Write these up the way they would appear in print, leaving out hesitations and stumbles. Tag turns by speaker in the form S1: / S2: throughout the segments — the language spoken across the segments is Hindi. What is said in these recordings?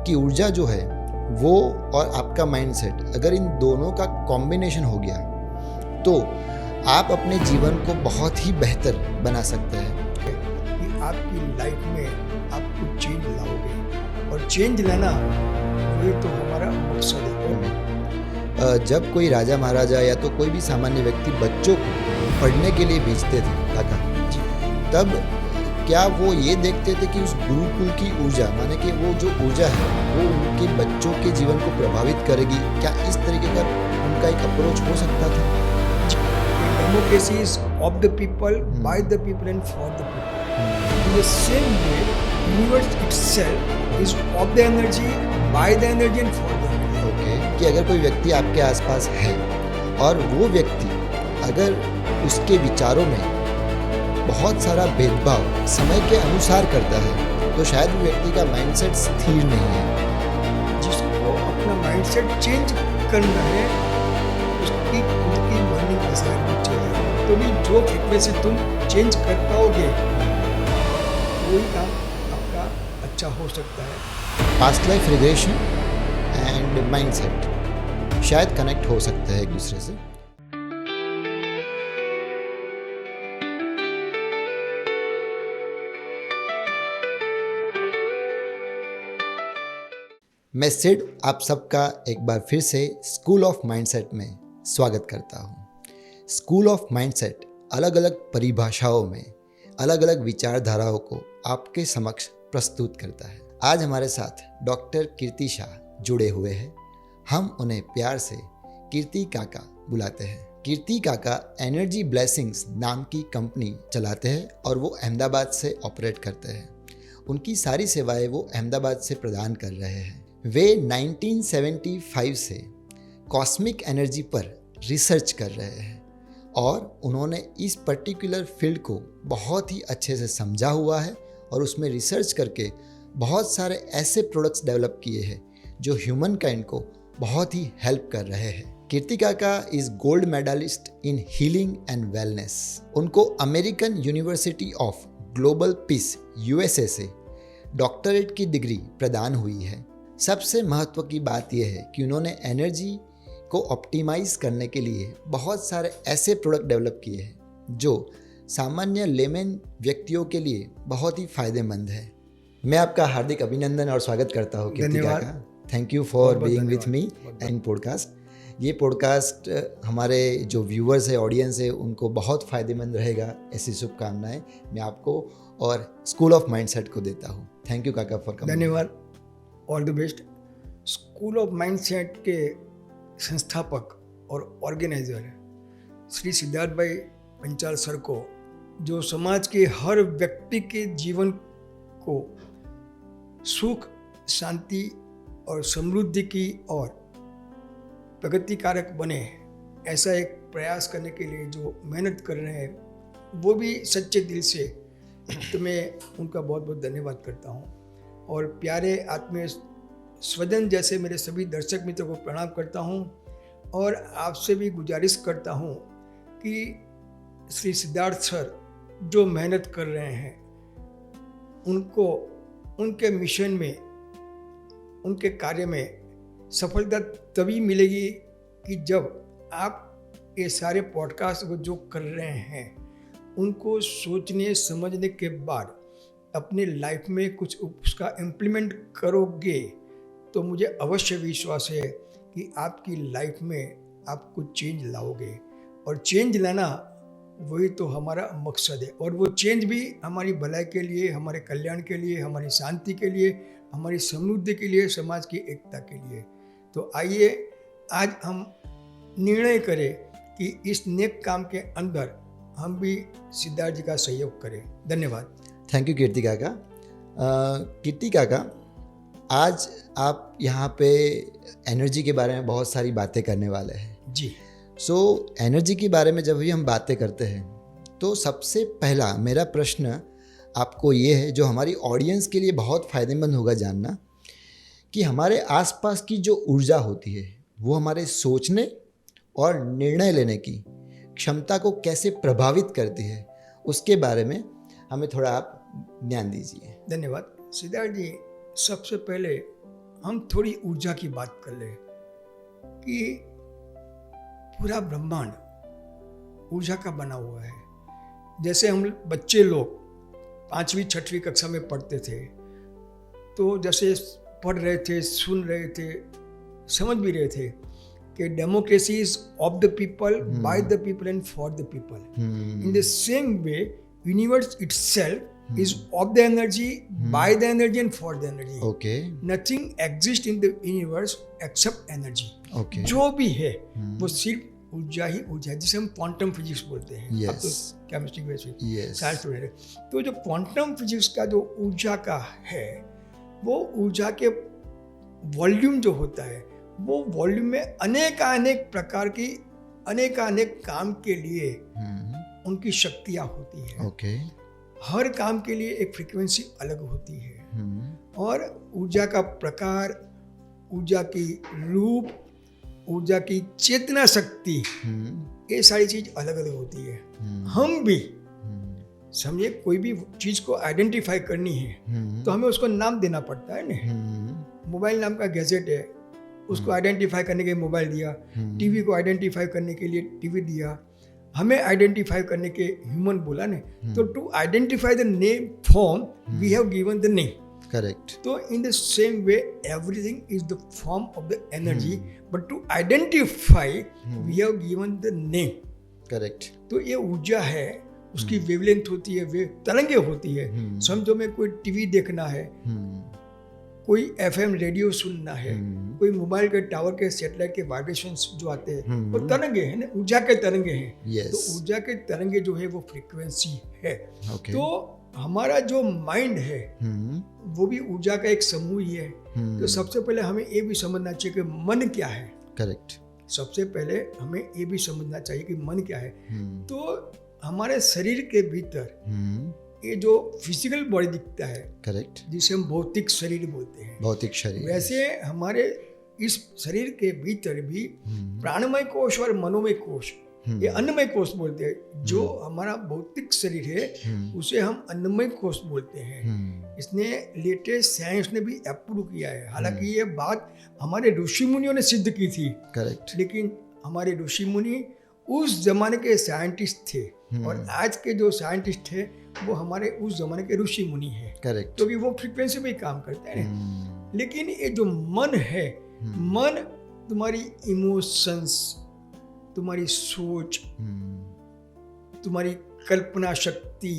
S1: कि ऊर्जा जो है वो और आपका माइंडसेट, अगर इन दोनों का कॉम्बिनेशन हो गया तो आप अपने जीवन को बहुत ही बेहतर बना सकते हैं
S2: कि आपकी लाइफ में आप कुछ चेंज लाओगे, और चेंज लाना वही तो हमारा मकसद है।
S1: जब कोई राजा महाराजा या तो कोई भी सामान्य व्यक्ति बच्चों को पढ़ने के लिए भेजते थे काका, तब क्या वो ये देखते थे कि उस गुरुकुल की ऊर्जा, माने कि वो जो ऊर्जा है वो उनके बच्चों के जीवन को प्रभावित करेगी? क्या इस तरीके का उनका एक अप्रोच हो सकता था?
S2: Democracy is of the people, by the people and for the people. In the same way universe itself is of the energy, by the energy and for the energy.
S1: Okay, कि अगर कोई व्यक्ति आपके आसपास है और वो व्यक्ति अगर उसके विचारों में बहुत सारा भेदभाव समय के अनुसार करता है तो शायद वो व्यक्ति का माइंडसेट स्थिर नहीं है।
S2: जिसको अपना माइंडसेट चेंज करना है उसकी खुद की मर्निंग डिजायर चाहिए, तो भी जो फ्रीक्वेंसी तुम चेंज कर पाओगे वही काम आपका अच्छा हो सकता है।
S1: Past life regression and mindset शायद कनेक्ट हो सकते हैं एक दूसरे से। मैं सिड आप सबका एक बार फिर से स्कूल ऑफ माइंडसेट में स्वागत करता हूँ। स्कूल ऑफ माइंडसेट अलग अलग परिभाषाओं में अलग अलग विचारधाराओं को आपके समक्ष प्रस्तुत करता है। आज हमारे साथ डॉक्टर कीर्ति शाह जुड़े हुए हैं। हम उन्हें प्यार से कीर्ति काका बुलाते हैं। कीर्ति काका एनर्जी ब्लेसिंग्स नाम की कंपनी चलाते हैं और वो अहमदाबाद से ऑपरेट करते हैं। उनकी सारी सेवाएं वो अहमदाबाद से प्रदान कर रहे हैं। वे 1975 से कॉस्मिक एनर्जी पर रिसर्च कर रहे हैं और उन्होंने इस पर्टिकुलर फील्ड को बहुत ही अच्छे से समझा हुआ है और उसमें रिसर्च करके बहुत सारे ऐसे प्रोडक्ट्स डेवलप किए हैं जो ह्यूमन काइंड को बहुत ही हेल्प कर रहे हैं। Kirti Kaka is gold medalist in healing and wellness. उनको American university of global peace USA से डॉक्टरेट की डिग्री प्रदान हुई है। सबसे महत्व की बात यह है कि उन्होंने एनर्जी को ऑप्टिमाइज करने के लिए बहुत सारे ऐसे प्रोडक्ट डेवलप किए हैं जो सामान्य लेमन व्यक्तियों के लिए बहुत ही फायदेमंद है। मैं आपका हार्दिक अभिनंदन और स्वागत करता हूँ कीर्ति काका। Thank you for being with me in podcast. ये पॉडकास्ट हमारे जो व्यूअर्स है, ऑडियंस है, उनको बहुत फ़ायदेमंद रहेगा, ऐसी शुभकामनाएं मैं आपको और स्कूल ऑफ माइंडसेट को देता हूँ। थैंक यू काका फॉर कमिंग।
S2: धन्यवाद। All the best. School of mindset के संस्थापक और ऑर्गेनाइजर श्री सिद्धार्थ भाई पंचाल सर को, जो समाज के हर व्यक्ति के जीवन को सुख, शांति और समृद्धि की और प्रगतिकारक बने, ऐसा एक प्रयास करने के लिए जो मेहनत कर रहे हैं, वो भी सच्चे दिल से तो मैं उनका बहुत बहुत धन्यवाद करता हूँ। और प्यारे आत्मीय स्वजन जैसे मेरे सभी दर्शक मित्रों को प्रणाम करता हूँ और आपसे भी गुजारिश करता हूँ कि श्री सिद्धार्थ सर जो मेहनत कर रहे हैं उनको उनके मिशन में, उनके कार्य में सफलता तभी मिलेगी कि जब आप ये सारे पॉडकास्ट को जो कर रहे हैं उनको सोचने समझने के बाद अपने लाइफ में कुछ उसका इम्प्लीमेंट करोगे, तो मुझे अवश्य विश्वास है कि आपकी लाइफ में आप कुछ चेंज लाओगे, और चेंज लाना वही तो हमारा मकसद है। और वो चेंज भी हमारी भलाई के लिए, हमारे कल्याण के लिए, हमारी शांति के लिए, हमारी समृद्धि के लिए, समाज की एकता के लिए। तो आइए आज हम निर्णय करें कि इस नेक काम के अंदर हम भी सिद्धार्थ जी का सहयोग करें। धन्यवाद।
S1: थैंक यू कीर्ति काका। कीर्ति काका, आज आप यहाँ पे एनर्जी के बारे में बहुत सारी बातें करने वाले हैं
S2: जी।
S1: एनर्जी के बारे में जब भी हम बातें करते हैं तो सबसे पहला मेरा प्रश्न आपको ये है, जो हमारी ऑडियंस के लिए बहुत फ़ायदेमंद होगा जानना, कि हमारे आसपास की जो ऊर्जा होती है वो हमारे सोचने और निर्णय लेने की क्षमता को कैसे प्रभावित करती है, उसके बारे में हमें थोड़ा आप ज्ञान दीजिए।
S2: धन्यवाद सिद्धार्थ जी। सबसे पहले हम थोड़ी ऊर्जा की बात कर ले कि पूरा ब्रह्मांड ऊर्जा का बना हुआ है। जैसे हम बच्चे लोग 5वीं 6वीं कक्षा में पढ़ते थे, तो जैसे पढ़ रहे थे, सुन रहे थे, समझ भी रहे थे कि democracy is of the people, by the people and for the people. In the same way universe itself is of the energy, by the energy and for the energy.
S1: Okay,
S2: nothing exist in the universe except energy.
S1: Okay,
S2: जो भी है वो सिर्फ ऊर्जा ही ऊर्जा है, जिसे हम क्वांटम फिजिक्स बोलते हैं।
S1: Yes.
S2: अब तो केमिस्ट्री वैसे
S1: Yes.
S2: साइंस स्टूडेंट है। तो जो क्वांटम फिजिक्स का जो ऊर्जा का है, वो ऊर्जा के वॉल्यूम जो होता है, वो वॉल्यूम में अनेक प्रकार की अनेक काम के लिए उनकी शक्तियाँ होती है।
S1: ओके,
S2: हर काम के लिए एक फ्रीक्वेंसी अलग होती है। और ऊर्जा का प्रकार, ऊर्जा की रूप, ऊर्जा की चेतना शक्ति, ये सारी चीज अलग अलग होती है। हम भी समझे, कोई भी चीज को आइडेंटिफाई करनी है तो हमें उसको नाम देना पड़ता है ना। मोबाइल नाम का गैजेट है, उसको आइडेंटिफाई करने के लिए मोबाइल दिया, टीवी को आइडेंटिफाई करने के लिए टीवी दिया, हमें आइडेंटिफाई करने के ह्यूमन बोला ने। तो to identify the name form we have given the name.
S1: Correct.
S2: तो in the same way everything is the form of the energy, but to identify we have given the name.
S1: Correct.
S2: तो ये ऊर्जा है, उसकी वेवलेंथ होती है, वे तरंगे होती है। समझो में कोई टीवी देखना है, कोई एफएम रेडियो सुनना है, कोई मोबाइल के टावर के सैटेलाइट के वाइब्रेशंस जो आते हैं, वो तरंगे हैं ना, ऊर्जा के तरंगे हैं।
S1: Yes.
S2: तो ऊर्जा के तरंगे जो है वो फ्रीक्वेंसी है।
S1: Okay.
S2: तो हमारा जो माइंड है वो भी ऊर्जा का एक समूह ही है। तो सबसे पहले हमें ये भी समझना चाहिए कि मन क्या है।
S1: करेक्ट।
S2: सबसे पहले हमें ये भी समझना चाहिए कि मन क्या है। तो हमारे शरीर के भीतर ये जो फिजिकल बॉडी दिखता है, करेक्ट, जिसे हम भौतिक शरीर बोलते हैं,
S1: भौतिक शरीर,
S2: वैसे हमारे इस शरीर के भीतर भी प्राणमय कोश और मनोमय कोश, ये अन्नमय कोश बोलते हैं। जो हमारा भौतिक शरीर है उसे हम अन्नमय कोश बोलते हैं। इसने लेटेस्ट साइंस ने भी अप्रूव किया है। हालांकि ये बात हमारे ऋषि मुनियों ने सिद्ध की थी, करेक्ट, लेकिन हमारे ऋषि मुनि उस जमाने के साइंटिस्ट थे और आज के जो साइंटिस्ट थे वो हमारे उस जमाने के ऋषि मुनि हैं, करेक्ट, क्योंकि वो फ्रीक्वेंसी में काम करते हैं। लेकिन ये जो मन है, मन तुम्हारी इमोशंस, तुम्हारी सोच, तुम्हारी कल्पना शक्ति,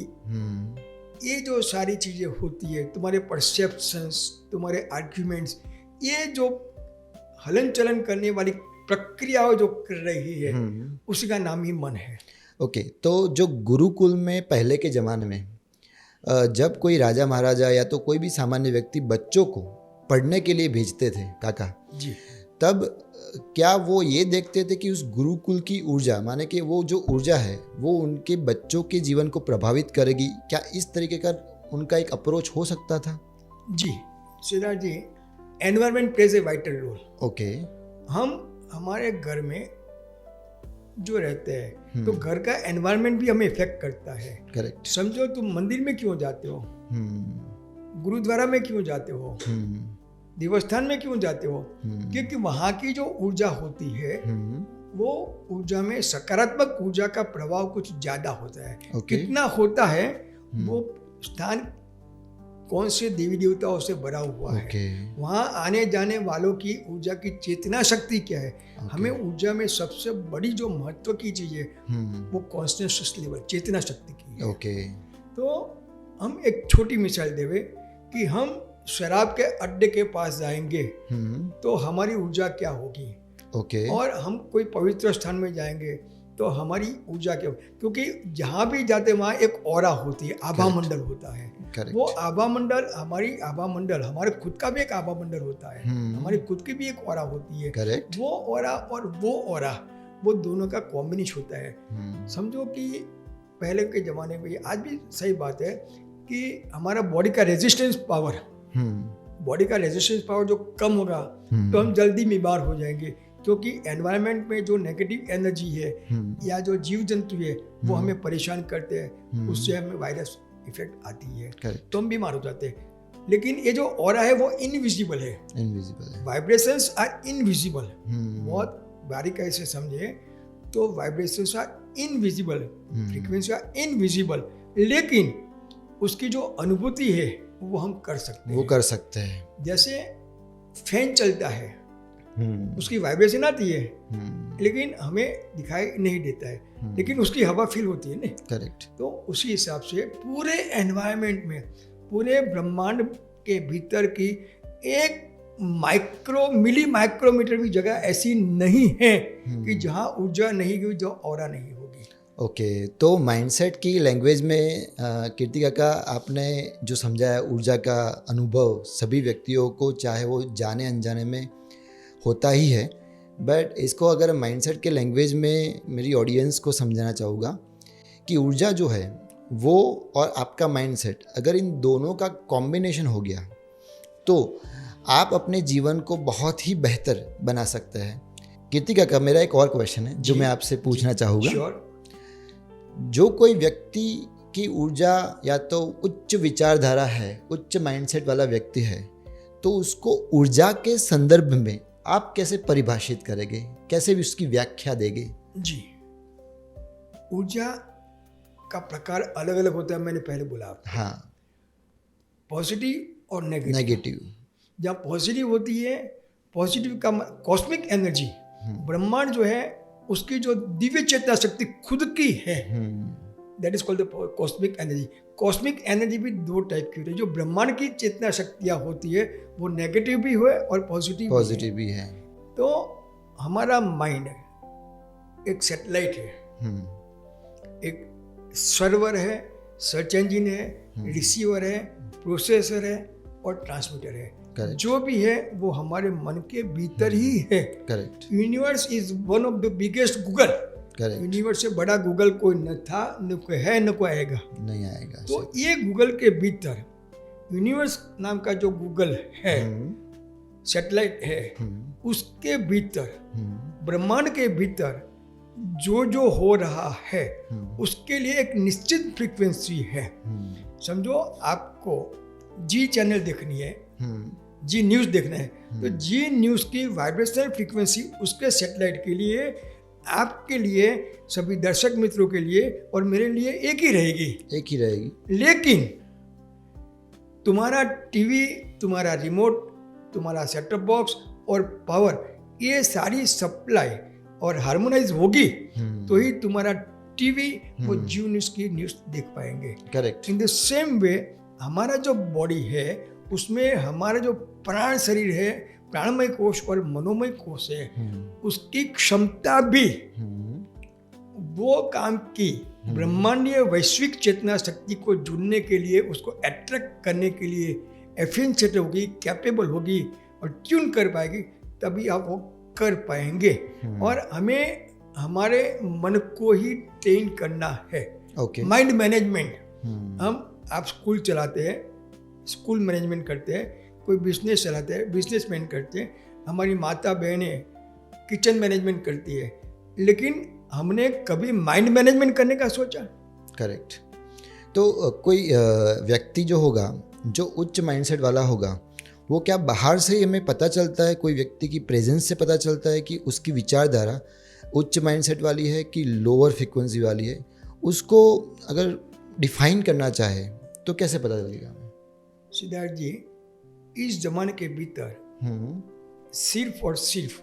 S2: ये जो सारी चीजें होती है, तुम्हारे परसेप्शंस, तुम्हारे आर्ग्यूमेंट्स, ये जो हलन चलन करने वाली प्रक्रिया जो कर रही है, उसी का नाम ही मन है।
S1: ओके, तो जो गुरुकुल में पहले के ज़माने में जब कोई राजा महाराजा या तो कोई भी सामान्य व्यक्ति बच्चों को पढ़ने के लिए भेजते थे काका
S2: जी, तब
S1: क्या वो ये देखते थे कि उस गुरुकुल की ऊर्जा, माने कि वो जो ऊर्जा है वो उनके बच्चों के जीवन को प्रभावित करेगी? क्या इस तरीके का उनका एक अप्रोच हो सकता था?
S2: जी Siddharth ji, environment plays a vital role.
S1: Okay,
S2: हम हमारे घर में जो रहते हैं तो घर का एनवायरनमेंट भी हमें इफेक्ट करता है, करेक्ट। समझो तुम मंदिर में क्यों जाते हो, गुरुद्वारा में क्यों जाते हो, देवस्थान में क्यों जाते हो, क्योंकि वहाँ की जो ऊर्जा होती है वो ऊर्जा में सकारात्मक ऊर्जा का प्रभाव कुछ ज्यादा होता है। कितना होता है वो स्थान कौन से देवी देवताओं से भरा हुआ है, वहाँ आने जाने वालों की ऊर्जा की चेतना शक्ति क्या है। हमें ऊर्जा में सबसे बड़ी जो महत्व की चीज है वो कॉन्शसनेस लेवल, चेतना शक्ति की है। तो हम एक छोटी मिसाल देवे कि हम शराब के अड्डे के पास जाएंगे तो हमारी ऊर्जा क्या होगी, और हम कोई पवित्र स्थान में जाएंगे तो हमारी ऊर्जा क्या, क्योंकि जहाँ भी जाते वहाँ एक ऑरा होती है, आभा मंडल होता है। वो आभा मंडल, हमारी आभा मंडल, हमारे खुद का भी एक आभा मंडल होता है, हमारी खुद की भी एक ऑरा होती है। करेक्ट। वो ऑरा और वो ऑरा, वो दोनों का कॉम्बिनेशन होता है। समझो कि पहले के जमाने में, आज भी सही बात है कि हमारा बॉडी का रेजिस्टेंस पावर, बॉडी का रेजिस्टेंस पावर जो कम होगा तो हम जल्दी बीमार हो जाएंगे, क्योंकि एनवायरनमेंट में जो नेगेटिव एनर्जी है या जो जीव जंतु है वो हमें परेशान करते हैं, उससे हमें वायरस इफेक्ट आती है तो हम बीमार हो जाते हैं। लेकिन ये जो ऑरा है वो इनविजिबल है,
S1: इनविजिबल है।
S2: Vibrations are invisible.
S1: हम्म,
S2: बहुत बारीकाई से समझे तो vibrations are invisible, frequency are invisible, लेकिन उसकी जो अनुभूति है वो हम कर सकते
S1: वो
S2: हैं।
S1: कर सकते हैं।
S2: जैसे फैन चलता है,
S1: हम्म,
S2: उसकी वाइब्रेशन आती है
S1: हम्म,
S2: लेकिन हमें दिखाई नहीं देता है, लेकिन उसकी हवा फील होती है ना।
S1: करेक्ट।
S2: तो उसी हिसाब से पूरे एनवायरनमेंट में, पूरे ब्रह्मांड के भीतर की एक मिली माइक्रोमीटर भी जगह ऐसी नहीं है कि जहाँ ऊर्जा नहीं होगी, जो ऑरा नहीं होगी।
S1: ओके, तो माइंडसेट की लैंग्वेज में कीर्ति काका आपने जो समझाया, ऊर्जा का अनुभव सभी व्यक्तियों को चाहे वो जाने अनजाने में होता ही है, बट इसको अगर माइंडसेट के लैंग्वेज में मेरी ऑडियंस को समझाना चाहूँगा कि ऊर्जा जो है वो और आपका माइंडसेट, अगर इन दोनों का कॉम्बिनेशन हो गया तो आप अपने जीवन को बहुत ही बेहतर बना सकते हैं। कीर्ति काका, मेरा एक और क्वेश्चन है जो
S2: जी,
S1: मैं आपसे पूछना चाहूँगा।
S2: श्योर।
S1: जो कोई व्यक्ति की ऊर्जा या तो उच्च विचारधारा है, उच्च माइंडसेट वाला व्यक्ति है, तो उसको ऊर्जा के संदर्भ में आप कैसे परिभाषित करेंगे, कैसे भी उसकी व्याख्या देंगे?
S2: जी, ऊर्जा का प्रकार अलग अलग होता है, मैंने पहले बोला आपको,
S1: हाँ,
S2: पॉजिटिव और नेगेटिव।
S1: नेगेटिव।
S2: जहाँ पॉजिटिव होती है, पॉजिटिव का कॉस्मिक एनर्जी, ब्रह्मांड जो है उसकी जो दिव्य चेतना शक्ति खुद की है, that is called the cosmic energy. Cosmic energy भी दो टाइप की होती है। जो ब्रह्मांड की चेतना शक्तियाँ होती है वो नेगेटिव भी है और पॉजिटिव
S1: भी है।
S2: तो हमारा माइंड एक सैटेलाइट है, एक सर्वर है, सर्च इंजन है, रिसीवर है, प्रोसेसर है और ट्रांसमीटर है।
S1: Correct.
S2: जो भी है वो हमारे मन के भीतर ही है।
S1: Correct,
S2: universe is one of the biggest Google.
S1: Correct.
S2: Universe से बड़ा गूगल कोई न था, न कोई है, न कोई आएगा।
S1: नहीं आएगा।
S2: तो ये गूगल के भीतर यूनिवर्स नाम का जो गूगल है, सैटेलाइट है, उसके भीतर, ब्रह्मांड के भीतर जो हो रहा है उसके लिए एक निश्चित फ्रीक्वेंसी है। समझो आपको जी चैनल देखनी है, जी न्यूज़ देखना है, तो जी न्यूज़ की वाइब्रेशनल फ्रीक्वेंसी उसके सैटेलाइट के लिए, आपके लिए, सभी दर्शक मित्रों के लिए और मेरे लिए एक ही रहेगी।
S1: एक ही रहेगी।
S2: लेकिन तुम्हारा टीवी, तुम्हारा रिमोट, तुम्हारा सेटअप बॉक्स और पावर, ये सारी सप्लाई और हार्मोनाइज होगी तो ही तुम्हारा टीवी वो जी न्यूज़ की न्यूज़ देख पाएंगे।
S1: करेक्ट।
S2: इन द सेम वे हमारा जो बॉडी है उसमें हमारा जो प्राण शरीर है, प्राणमय कोश और मनोमय कोश है, उसकी क्षमता भी वो काम की ब्रह्मांडीय वैश्विक चेतना शक्ति को जुड़ने के लिए, उसको अट्रैक्ट करने के लिए एफिशिएंट होगी, कैपेबल होगी और ट्यून कर पाएगी, तभी आप वो कर पाएंगे। और हमें हमारे मन को ही ट्रेन करना है।
S1: ओके।
S2: माइंड मैनेजमेंट, आप स्कूल चलाते हैं, स्कूल मैनेजमेंट करते हैं, कोई बिजनेस चलाते हैं, बिजनेसमैन करते हैं, हमारी माता बहनें किचन मैनेजमेंट करती है, लेकिन हमने कभी माइंड मैनेजमेंट करने का सोचा?
S1: करेक्ट। तो कोई व्यक्ति जो होगा, जो उच्च माइंडसेट वाला होगा, वो क्या बाहर से हमें पता चलता है, कोई व्यक्ति की प्रेजेंस से पता चलता है कि उसकी विचारधारा उच्च माइंडसेट वाली है कि लोअर फ्रीक्वेंसी वाली है? उसको अगर डिफाइन करना चाहे तो कैसे पता चलेगा?
S2: सिद्धार्थ जी, इस जमाने के भीतर सिर्फ और सिर्फ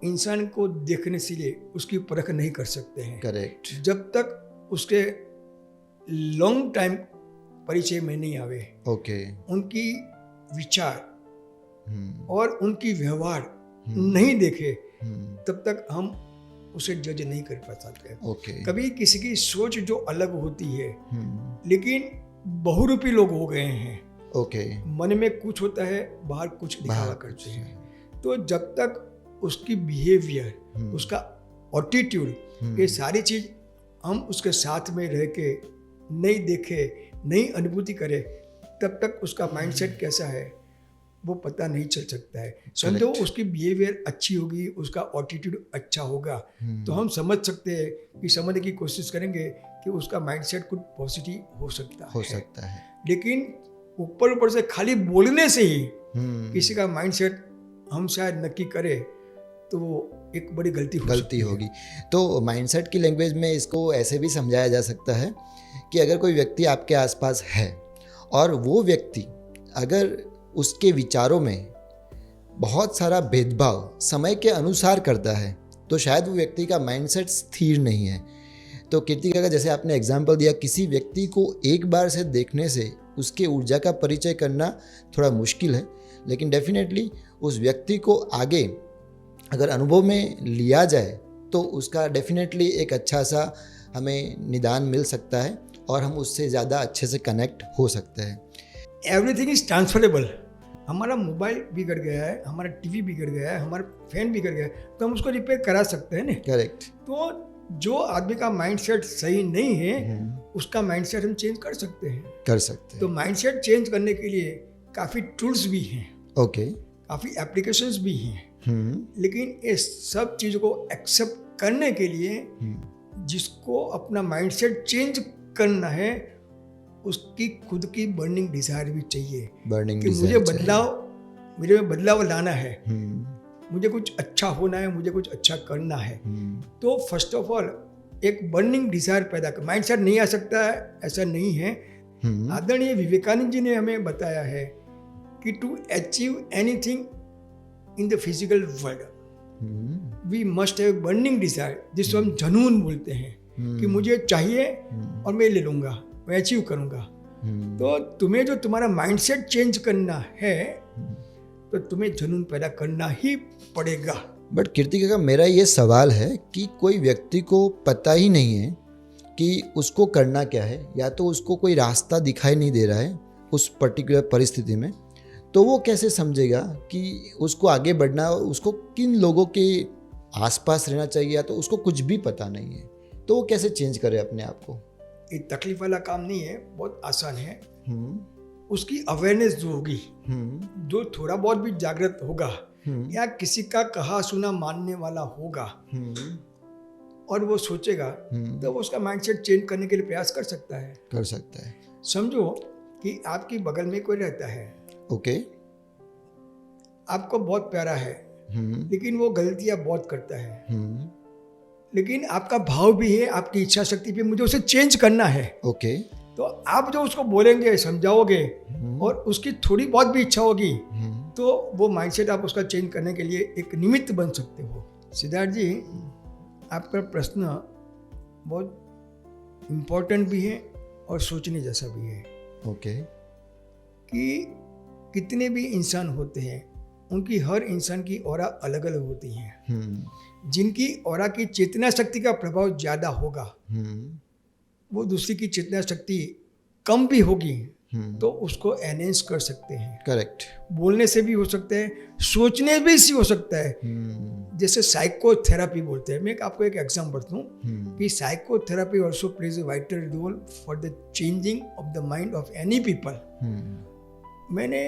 S2: इंसान को देखने से लिए उसकी परख नहीं कर सकते हैं।
S1: करेक्ट।
S2: जब तक उसके लॉन्ग टाइम परिचय में नहीं आवे,
S1: ओके।
S2: उनकी विचार और उनकी व्यवहार नहीं देखे, तब तक हम उसे जज नहीं कर पाते।
S1: ओके।
S2: कभी किसी की सोच जो अलग होती है, लेकिन बहुरूपी लोग हो गए हैं।
S1: ओके।
S2: मन में कुछ होता है, बाहर कुछ दिखावा करते हैं। तो जब तक उसकी बिहेवियर, उसका एटीट्यूड, ये सारी चीज हम उसके साथ में रह के नहीं देखे, नहीं अनुभूति करे, तब तक उसका माइंडसेट कैसा है वो पता नहीं चल सकता है। समझो उसकी बिहेवियर अच्छी होगी, उसका एटीट्यूड अच्छा होगा, तो हम समझ सकते हैं कि समझने की कोशिश करेंगे कि उसका माइंडसेट कुछ पॉजिटिव हो सकता है।
S1: सकता है।
S2: लेकिन ऊपर ऊपर से खाली बोलने से ही किसी का माइंडसेट हम शायद नक्की करें तो वो एक बड़ी गलती
S1: होगी। तो माइंडसेट की लैंग्वेज में इसको ऐसे भी समझाया जा सकता है कि अगर कोई व्यक्ति आपके आसपास है और वो व्यक्ति अगर उसके विचारों में बहुत सारा भेदभाव समय के अनुसार करता है तो शायद वो व्यक्ति का माइंडसेट स्थिर नहीं है। तो कीर्तिका का जैसे आपने एग्जाम्पल दिया, किसी व्यक्ति को एक बार से देखने से उसके ऊर्जा का परिचय करना थोड़ा मुश्किल है, लेकिन डेफिनेटली उस व्यक्ति को आगे अगर अनुभव में लिया जाए तो उसका डेफिनेटली एक अच्छा सा हमें निदान मिल सकता है और हम उससे ज़्यादा अच्छे से कनेक्ट हो सकते हैं।
S2: Everything is transferable. हमारा मोबाइल बिगड़ गया है, हमारा टीवी बिगड़ गया है, हमारा फैन बिगड़ गया है, तो हम उसको रिपेयर करा सकते हैं ना।
S1: करेक्ट।
S2: तो जो आदमी का माइंडसेट सही नहीं है उसका माइंडसेट हम चेंज कर सकते हैं। तो माइंडसेट चेंज करने के लिए काफ़ी टूल्स भी हैं,
S1: ओके,
S2: काफ़ी एप्लीकेशंस भी हैं, लेकिन ये सब चीज़ों को एक्सेप्ट करने के लिए जिसको अपना माइंडसेट चेंज करना है उसकी खुद की बर्निंग डिजायर भी चाहिए कि मुझे मेरे में बदलाव लाना है, मुझे कुछ अच्छा होना है, मुझे कुछ अच्छा करना है। तो फर्स्ट ऑफ ऑल एक बर्निंग डिजायर पैदा कर, माइंडसेट नहीं आ सकता है ऐसा नहीं है। आदरणीय विवेकानंद जी ने हमें बताया है कि to achieve anything in the physical world we must have burning desire, जिसको हम जुनून बोलते हैं कि मुझे चाहिए और मैं ले लूँगा, मैं अचीव करूँगा। तो तुम्हें जो तुम्हारा माइंडसेट चेंज करना है तो तुम्हें जुनून पैदा करना ही पड़ेगा।
S1: बट कीर्तिका का मेरा ये सवाल है कि कोई व्यक्ति को पता ही नहीं है कि उसको करना क्या है, या तो उसको कोई रास्ता दिखाई नहीं दे रहा है उस पर्टिकुलर परिस्थिति में, तो वो कैसे समझेगा कि उसको आगे बढ़ना, उसको किन लोगों के आसपास रहना चाहिए, या तो उसको कुछ भी पता नहीं है, तो वो कैसे चेंज करे अपने आप को?
S2: ये तकलीफ वाला काम नहीं है, बहुत आसान है। उसकी अवेयरनेस जो होगी, जो थोड़ा बहुत भी जागृत होगा या किसी का कहा सुना मानने वाला होगा और वो सोचेगा तो वो उसका माइंडसेट चेंज करने के लिए प्रयास कर सकता है। समझो कि आपकी बगल में कोई रहता है,
S1: ओके,
S2: आपको बहुत प्यारा है, लेकिन वो गलतियां बहुत करता है, लेकिन आपका भाव भी है, आपकी इच्छा शक्ति भी, मुझे उसे चेंज करना है।
S1: ओके,
S2: तो आप जो उसको बोलेंगे, समझाओगे और उसकी थोड़ी बहुत भी इच्छा होगी तो वो माइंडसेट आप उसका चेंज करने के लिए एक निमित्त बन सकते हो। सिद्धार्थ जी, आपका प्रश्न बहुत इम्पोर्टेंट भी है और सोचने जैसा भी है।
S1: ओके,
S2: कि कितने भी इंसान होते हैं उनकी हर इंसान की ऑरा अलग अलग होती हैं। जिनकी ऑरा की चेतना शक्ति का प्रभाव ज़्यादा होगा वो दूसरी की चेतना शक्ति कम भी होगी तो उसको एनहेंस कर सकते हैं।
S1: करेक्ट।
S2: बोलने से भी हो सकता है, सोचने भी से हो सकता है। जैसे साइकोथेरापी बोलते हैं। मैं आपको एक एग्जाम्पल दूँ कि psychotherapy also plays a vital role for the changing of the mind of any people. मैंने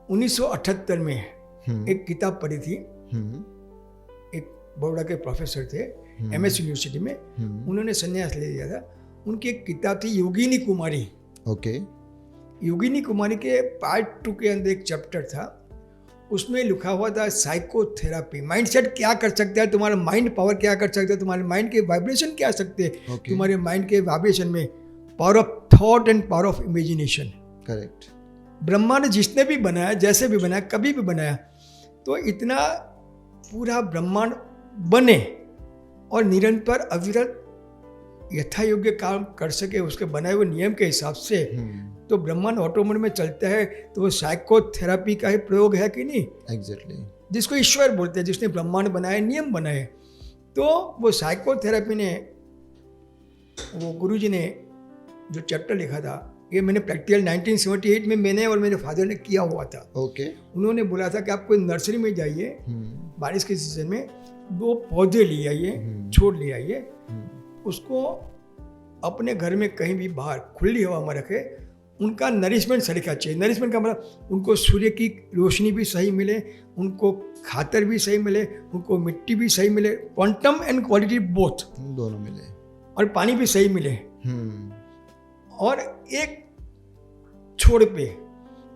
S2: 1978 में एक किताब पढ़ी थी। एक बड़ौदा के प्रोफेसर थे MS यूनिवर्सिटी में, उन्होंने संन्यास ले लिया था। उनकी एक किताब थी योगिनी कुमारी।
S1: ओके।
S2: योगिनी कुमारी के पार्ट 2 के अंदर एक चैप्टर था, उसमें लिखा हुआ था साइकोथेरापी। माइंडसेट क्या कर सकता है, तुम्हारा माइंड पावर क्या कर सकता है, तुम्हारे माइंड के वाइब्रेशन क्या सकते हैं। तुम्हारे माइंड के वाइब्रेशन में power of thought and power of imagination.
S1: Correct.
S2: ब्रह्मांड जिसने भी बनाया, जैसे भी बनाया, कभी भी बनाया, तो इतना पूरा ब्रह्मांड बने और निरंतर अविरत यथा योग्य काम कर सके उसके बनाए हुए नियम के हिसाब से, तो ब्रह्मांड ऑटोमेटिक में चलता है। तो वो साइकोथेरापी का ही प्रयोग है कि नहीं?
S1: एग्जैक्टली।
S2: जिसको ईश्वर बोलते हैं, जिसने ब्रह्मांड बनाए, नियम बनाए। तो वो साइकोथेरापी ने, वो गुरुजी ने जो चैप्टर लिखा था, ये मैंने प्रैक्टिकल 1978 में मैंने और मेरे फादर ने किया हुआ था।
S1: ओके।
S2: उन्होंने बोला था कि आप कोई नर्सरी में जाइए बारिश के सीजन में, 2 पौधे ले आइए, छोड़ ले आइए, उसको अपने घर में कहीं भी बाहर खुली हवा में रखे। उनका नरिशमेंट सलीका चाहिए। नरिशमेंट का मतलब उनको सूर्य की रोशनी भी सही मिले, उनको खातर भी सही मिले, उनको मिट्टी भी सही मिले, क्वांटम एंड क्वालिटी बोथ,
S1: दोनों मिले,
S2: और पानी भी सही मिले। और एक छोड़ पे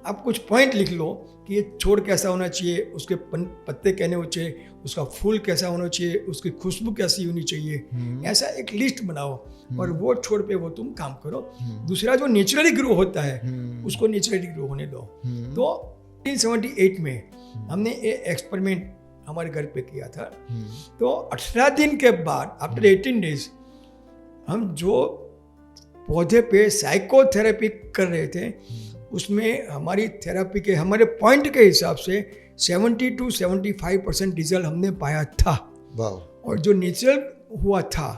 S2: आप कुछ पॉइंट लिख लो कि ये छोड़ कैसा होना चाहिए, उसके पत्ते कहने होने चाहिए, उसका फूल कैसा होना चाहिए, उसकी खुशबू कैसी होनी चाहिए, ऐसा एक लिस्ट बनाओ और वो छोड़ पे वो तुम काम करो। दूसरा जो नेचुरली ग्रो होता है उसको नेचुरली ग्रो होने दो। तो 1978 में हमने ये एक्सपेरिमेंट हमारे घर पे किया था। तो 18 दिन के बाद आफ्टर 18 डेज हम जो पौधे पे साइकोथेरेपी कर रहे थे उसमें हमारी थेरेपी के हमारे पॉइंट के हिसाब से 70 to 75% रिजल्ट हमने पाया था।
S1: वाह।
S2: और जो नेचुरल हुआ था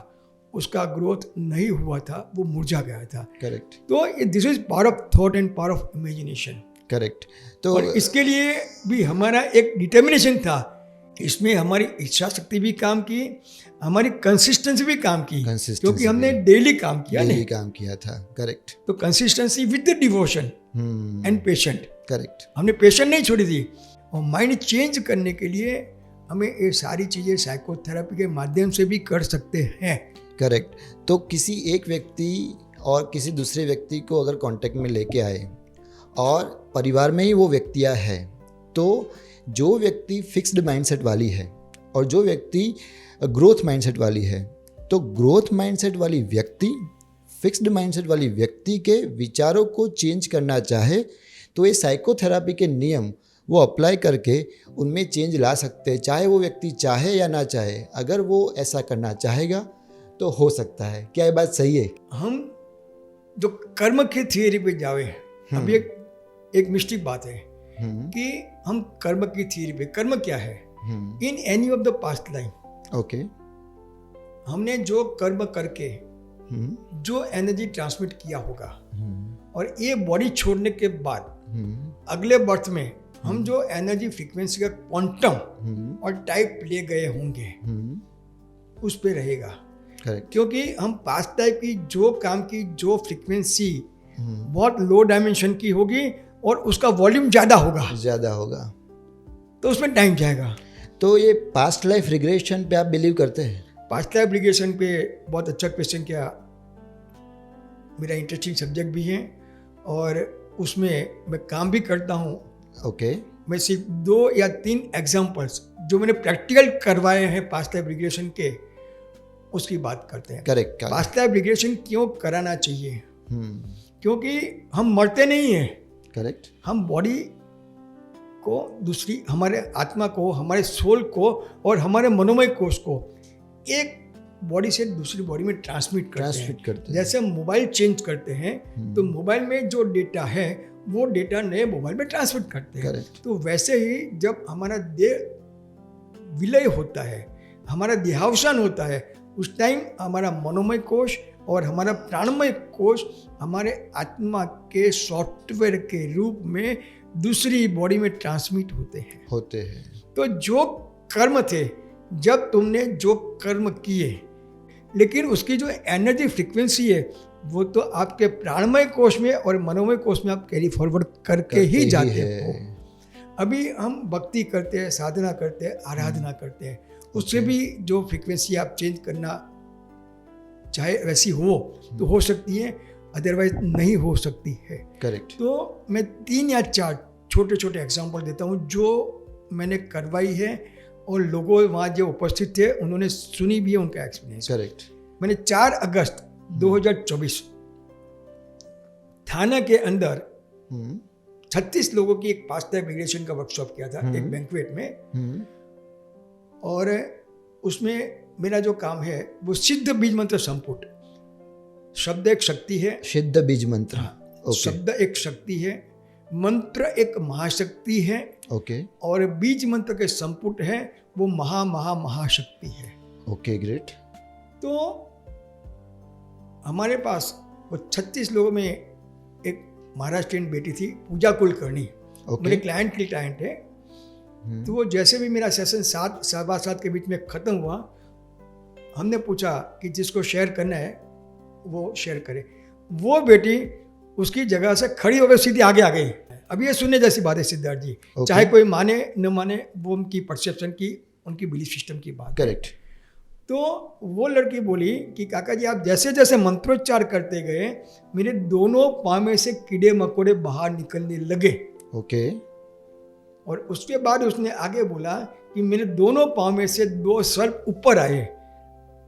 S2: उसका ग्रोथ नहीं हुआ था, वो मुरझा गया था।
S1: करेक्ट।
S2: तो this is power of thought and power of imagination.
S1: Correct. तो
S2: और इसके लिए भी हमारा एक डिटर्मिनेशन था, इसमें हमारी इच्छा शक्ति भी काम की, हमारी कंसिस्टेंसी भी काम की, क्योंकि हमने डेली काम किया,
S1: डेली काम किया था। करेक्ट।
S2: तो consistency with the devotion and patient.
S1: Correct.
S2: हमने पेशेंट नहीं छोड़ी थी। और माइंड चेंज करने के लिए हमें ये सारी चीज़ें साइकोथेरेपी के माध्यम से भी कर सकते हैं।
S1: करेक्ट। तो किसी एक व्यक्ति और किसी दूसरे व्यक्ति को अगर कांटेक्ट में लेके आए और परिवार में ही वो व्यक्तियाँ हैं, तो जो व्यक्ति फिक्स्ड माइंडसेट वाली है और जो व्यक्ति ग्रोथ माइंडसेट वाली है, तो ग्रोथ माइंडसेट वाली व्यक्ति फिक्स्ड माइंडसेट वाली व्यक्ति के विचारों को चेंज करना चाहे तो ये साइकोथेरेपी के नियम वो अप्लाई करके उनमें चेंज ला सकते हैं, चाहे वो व्यक्ति चाहे या ना चाहे। अगर वो ऐसा करना चाहेगा तो हो सकता है। क्या ये बात सही है?
S2: हम जो कर्म की थियरी पे जावे, अभी एक मिस्टेक बात है कि हम कर्म की थियरी पे, कर्म क्या है? In any of the past life,
S1: okay,
S2: हमने जो कर्म करके जो एनर्जी ट्रांसमिट किया होगा और ये बॉडी छोड़ने के बाद अगले बर्थ में हम जो एनर्जी फ्रीक्वेंसी का क्वांटम और टाइप ले गए होंगे उस पे रहेगा।
S1: करेक्ट।
S2: क्योंकि हम पास्ट टाइप की जो काम की जो फ्रीक्वेंसी बहुत लो डायमेंशन की होगी और उसका वॉल्यूम ज़्यादा होगा, तो उसमें टाइम जाएगा।
S1: तो ये पास्ट लाइफ रिग्रेशन पे आप बिलीव करते हैं?
S2: पास्ट लाइफ रिग्रेशन पे बहुत अच्छा क्वेश्चन किया। मेरा इंटरेस्टिंग सब्जेक्ट भी है और उसमें मैं काम भी करता हूँ।
S1: ओके।
S2: मैं सिर्फ 2 या 3 एग्जांपल्स जो मैंने प्रैक्टिकल करवाए हैं पास्ट लाइफ रिग्रेशन के, उसकी बात करते हैं।
S1: करेक्ट।
S2: पास्ट लाइफ रिग्रेशन क्यों कराना चाहिए? क्योंकि हम मरते नहीं हैं।
S1: करेक्ट।
S2: हम बॉडी को दूसरी, हमारे आत्मा को, हमारे सोल को और हमारे मनोमय कोश को एक बॉडी से दूसरी बॉडी में ट्रांसमिट करते हैं। जैसे हम मोबाइल चेंज करते हैं तो मोबाइल में जो डेटा है वो डेटा नए मोबाइल में ट्रांसमिट करते हैं। तो वैसे ही जब हमारा देह विलय होता है, हमारा देहावसान होता है, उस टाइम हमारा मनोमय कोश और हमारा प्राणमय कोश हमारे आत्मा के सॉफ्टवेयर के रूप में दूसरी बॉडी में ट्रांसमिट होते हैं। तो जो कर्म थे, जब तुमने जो कर्म किए, लेकिन उसकी जो एनर्जी फ्रीक्वेंसी है वो तो आपके प्राणमय कोश में और मनोमय कोश में आप कैरी फॉरवर्ड करके ही जाते हो। अभी हम भक्ति करते हैं, साधना करते हैं, आराधना करते हैं, उससे भी जो फ्रीक्वेंसी आप चेंज करना चाहे वैसी हो तो हो सकती है, अदरवाइज नहीं हो सकती है।
S1: करेक्ट।
S2: तो मैं 3 या 4 छोटे छोटे एग्जाम्पल देता हूँ जो मैंने करवाई है और लोगों वहाँ जो उपस्थित थे उन्होंने सुनी भी है उनका एक्सपीरियंस।
S1: करेक्ट।
S2: मैंने 4 अगस्त 2024 थाना के अंदर 36 लोगों की एक पास्ट लाइफ रिग्रेशन का वर्कशॉप किया था एक बैंक्वेट में। और उसमें मेरा जो काम है वो सिद्ध बीज मंत्र संपुट। शब्द एक शक्ति है,
S1: सिद्ध बीज मंत्र।
S2: शब्द एक शक्ति है, मंत्र एक महाशक्ति है,
S1: ओके।
S2: और बीज मंत्र के संपुट है वो महाशक्ति है।
S1: Okay, great.
S2: तो हमारे पास वो 36 लोगों में एक महाराष्ट्रियन बेटी थी, पूजा कुलकर्णी, मेरे क्लाइंट की क्लाइंट है। तो वो जैसे भी मेरा सेशन 7 सवा 7 के बीच में ख़त्म हुआ, हमने पूछा कि जिसको शेयर करना है वो शेयर करे। वो बेटी उसकी जगह से खड़ी होकर सीधी आगे आ गई। अब ये सुनने जैसी बात है सिद्धार्थ जी, चाहे कोई माने न माने, वो उनकी परसेप्शन की, उनकी बिलीफ सिस्टम की बात।
S1: करेक्ट।
S2: तो वो लड़की बोली कि काका जी आप जैसे जैसे मंत्रोच्चार करते गए मेरे दोनों पाँव में से कीड़े मकोड़े बाहर निकलने लगे।
S1: ओके।
S2: और उसके बाद उसने आगे बोला कि मेरे दोनों पाँव में से 2 सर्प ऊपर आए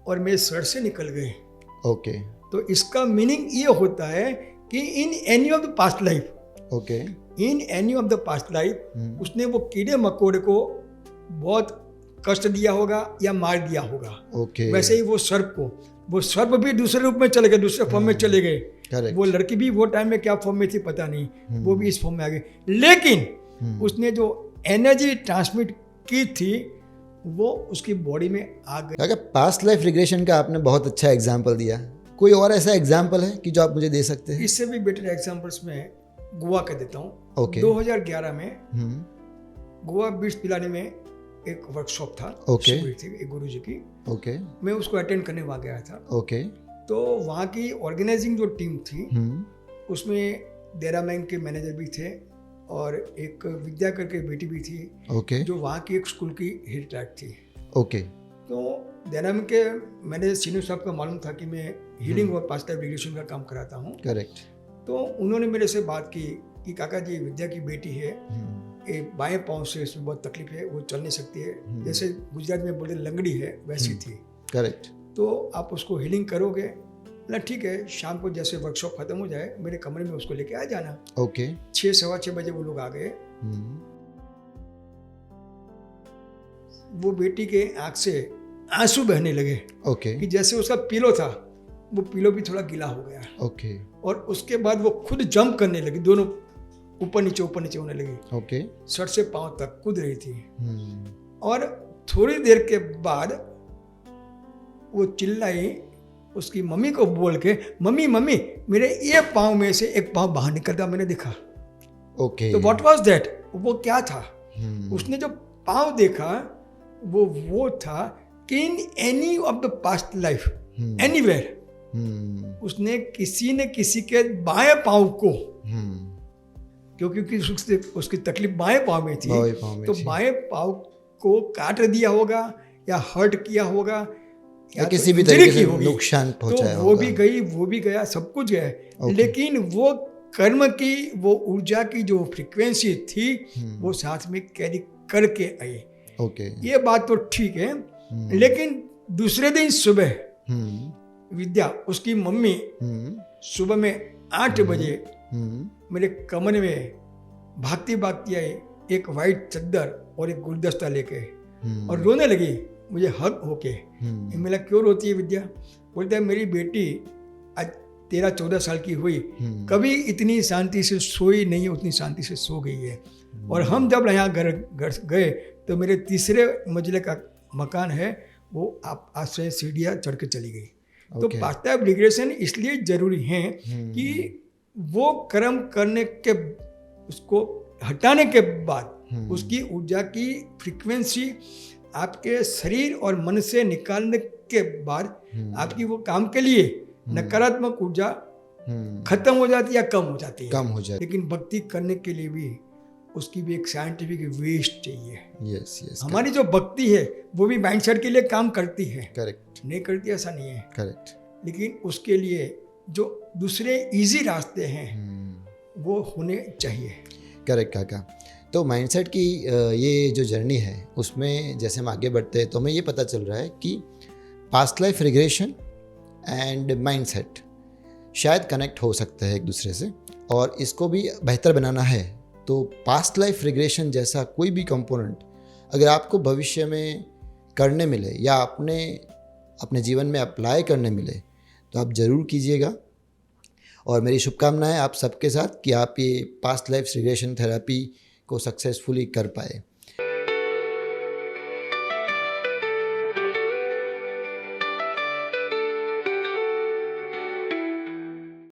S2: और मेरे सर से निकल गए।
S1: ओके।
S2: तो इसका मीनिंग ये होता है कि in any of the past life,
S1: okay.
S2: In any of the past life उसने वो कीड़े मकोड़े को बहुत कष्ट दिया होगा या मार दिया होगा।
S1: ओके।
S2: वैसे ही वो सर्प भी दूसरे रूप में चले गए, दूसरे फॉर्म में चले गए।
S1: Correct.
S2: वो लड़की भी वो टाइम में क्या फॉर्म में थी पता नहीं, वो भी इस फॉर्म में आ गई। लेकिन उसने जो एनर्जी ट्रांसमिट की थी वो उसकी बॉडी में आ गई।
S1: अगर पास्ट लाइफ रिग्रेशन का आपने बहुत अच्छा एग्जाम्पल दिया, कोई और ऐसा एग्जाम्पल है कि जो आप मुझे दे सकते हैं?
S2: इससे भी बेटर एग्जांपल्स में गोवा का देता हूँ।
S1: Okay.
S2: 2011 में गोवा बीच पिलानी में एक वर्कशॉप था,
S1: Okay.
S2: शिविर थी एक गुरु जी की।
S1: ओके।
S2: मैं उसको अटेंड करने वहाँ गया था।
S1: ओके।
S2: तो वहाँ की ऑर्गेनाइजिंग जो टीम थी उसमें देरा मैंग के मैनेजर भी थे और एक विद्या करके बेटी भी थी,
S1: ओके।
S2: जो वहाँ की एक स्कूल की हेड ट्रैक थी।
S1: ओके।
S2: तो देरा मैंग के मैनेजर सीनियर साहब को मालूम था कि मैं हीलिंग और पास्ट लाइफ रिग्रेशन का काम कराता हूँ।
S1: करेक्ट।
S2: तो उन्होंने मेरे से बात की कि काका जी विद्या की बेटी है, ये बाएं पाँव से इसमें बहुत तकलीफ है, वो चल नहीं सकती है, जैसे गुजरात में बोलते लंगड़ी है वैसी थी।
S1: करेक्ट।
S2: तो आप उसको हीलिंग करोगे ना? ठीक है, शाम को जैसे वर्कशॉप खत्म हो जाए मेरे कमरे में उसको लेके आ जाना।
S1: ओके।
S2: 6-6:15 बजे वो लोग आ गए। वो बेटी के आंख से आंसू बहने लगे।
S1: ओके।
S2: कि जैसे उसका पिलो था वो पिलो भी थोड़ा गीला हो गया।
S1: ओके।
S2: और उसके बाद वो खुद जंप करने लगी, दोनों ऊपर नीचे होने लगी।
S1: ओके।
S2: सर से पांव तक कूद रही थी। और थोड़ी देर के बाद वो चिल्लाई उसकी मम्मी को बोल के, मम्मी मम्मी मेरे ये पाँव में से एक पाँव बाहर निकलता मैंने देखा।
S1: ओके।
S2: तो व्हाट वाज दैट? वो क्या था? उसने जो पाँव देखा वो था कि in any of the past life anywhere उसने किसी न किसी के बाएं पाँव को, क्योंकि उसकी तकलीफ बाएं पाँव में थी, तो बाएं पाँव को काट दिया होगा या हर्ट किया होगा
S1: या किसी भी तरीके से नुकसान पहुंचाया
S2: तो
S1: होगा।
S2: वो भी गई, वो भी गया, सब कुछ गया। लेकिन वो कर्म की वो ऊर्जा की जो फ्रीक्वेंसी थी वो साथ में कैरी करके आई।
S1: ओके।
S2: ये बात तो ठीक है। लेकिन दूसरे दिन सुबह विद्या उसकी मम्मी सुबह में 8 बजे मेरे कमरे में भागती भागती आई, एक वाइट चद्दर और एक गुलदस्ता लेके, और रोने लगी मुझे हक होके। मेरा क्यों रोती है विद्या? बोलता है मेरी बेटी आज 13-14 साल की हुई, कभी इतनी शांति से सोई नहीं, उतनी शांति से सो गई है। और हम जब यहाँ घर गए तो मेरे 3रे मंजिले का मकान है, वो आप आज से सीढ़ियाँ चढ़ के चली गई। तो पास्ट लाइफ रिग्रेशन इसलिए जरूरी है कि वो कर्म करने के, उसको हटाने के बाद उसकी ऊर्जा की फ्रीक्वेंसी आपके शरीर और मन से निकालने के बाद आपकी वो काम के लिए नकारात्मक ऊर्जा खत्म हो जाती है या कम हो जाती है। लेकिन भक्ति करने के लिए भी उसकी भी एक साइंटिफिक वेस्ट चाहिए।
S1: यस।
S2: हमारी जो भक्ति है वो भी माइंडसेट के लिए काम करती है।
S1: करेक्ट।
S2: नहीं करती ऐसा नहीं है।
S1: करेक्ट।
S2: लेकिन उसके लिए जो दूसरे इजी रास्ते हैं वो होने चाहिए।
S1: करेक्ट काका। तो माइंडसेट की ये जो जर्नी है उसमें जैसे हम आगे बढ़ते हैं तो हमें ये पता चल रहा है कि past life regression and mindset शायद कनेक्ट हो सकते हैं एक दूसरे से, और इसको भी बेहतर बनाना है तो पास्ट लाइफ रिग्रेशन जैसा कोई भी कंपोनेंट अगर आपको भविष्य में करने मिले या अपने जीवन में अप्लाई करने मिले तो आप ज़रूर कीजिएगा। और मेरी शुभकामनाएं आप सबके साथ कि आप ये पास्ट लाइफ रिग्रेशन थेरेपी को सक्सेसफुली कर पाए।